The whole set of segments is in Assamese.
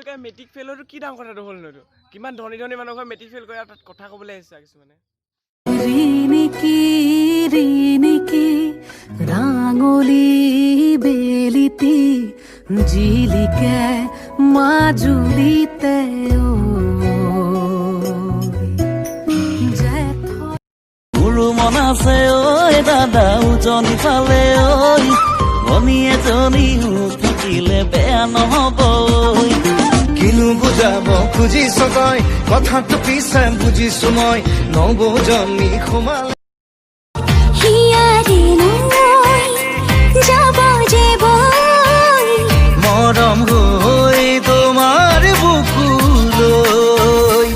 কৰে মেট্ৰিক ফেইল হোৱাটো কি ডাঙৰ কথাটো হ'ল নতো কিমান ধনী ধনী মানুহ ঘৰ মেট্ৰিক ফেইল কৰে তাত কথা ক'বলৈ আহিছে কিছুমানে ৰিনিকি ৰাঙলি বেলিতি জিলিকে মাজুলিতে মোৰো মন আছে ঐ দাদা উজনি ফালে ঐ ভনী এজনী থাকিলে বেয়া নহ'ব কিনো বুজাব খুজিছ তই কথাটো পিছে বুজিছো মই নবজনী সোমালে মৰম হৈ তোমাৰ বুকুলৈ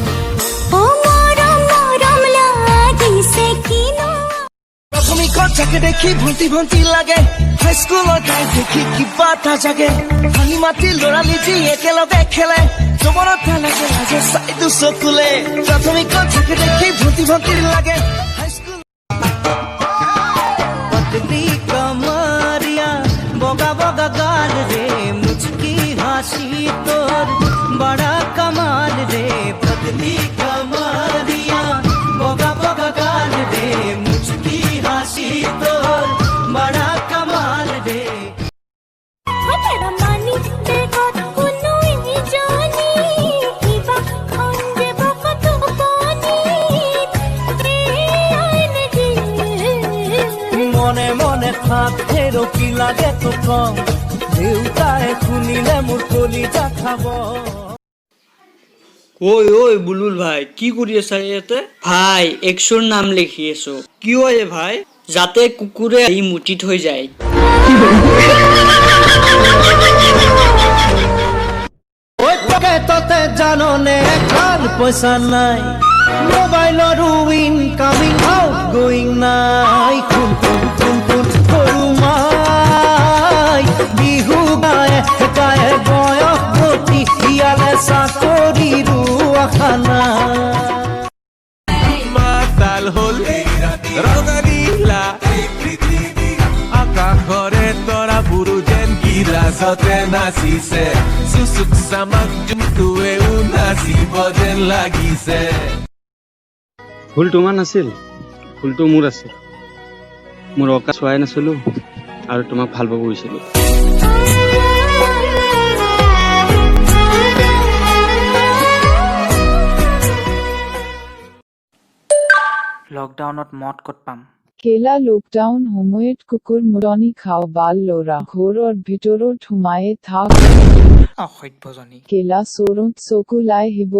প্ৰাথমিকত যাকে দেখি ভণ্টি ভণ্টি লাগে হাইস্কুলৰ তাই দেখি কিবা এটা জাগে ভাঙি মাতি ল'ৰালি যি একেলগে খেলে জবনত লাগে লাজে চাইটো চকুলে প্ৰাথমিকত যাকে দেখি ভণ্টি ভণ্টি লাগে হাইস্কুল পতলি কমরিয়া বগা বগা গাল রে মুচকি হাসি তোর বড়া কমাল রে পতলি কমরিয়া বগা বগা গাল রে মুচকি হাসি তোর বড়া কমাল রে মনে মনে খাতে রকি লাগে তো কম দেউতাই শুনিলে মোৰ কলিজা খাব ওই ওই বুলবুল ভাই কি কৰি আছা ইয়াতে ভাই এক্সৰ নাম লিখি আছো কি হয় ভাই যাতে কুকুৰে এই মুঠি থৈ যায় ওই পকেটতে জাননে খান পইচা নাই মোবাইলৰ ইনকামিং আউট গোয়িং নাই কোন কোন কোন কোন সৰু মাই বিহু গায়ে গায়ে বয়স ভৰ্তি ইয়ালে চাকৰিৰো আশা নাই মাতাল হল ৰঙানীলা আকাশৰে তৰা বুৰু যেন গিলাচতে নাচিছে চুচুক চামাক জোনটোৱেও নাচিব যেন লাগিছে ভুল তোমাৰ নাছিল ভুলটো মোৰ আছিল মোৰ অকা চোৱাই নাছিলো আৰু তোমাক ভাল পাব গৈছিলো লকডাউনত মদ ক'ত পাম কেলা লকডাউন সময়ত কুকুৰ মুৰণি খাও বাল ল'ৰা ঘৰৰ ভিতৰত সোমায়ে থাক অসভ্যজনী কেলা চোৰত চকু লাই হিব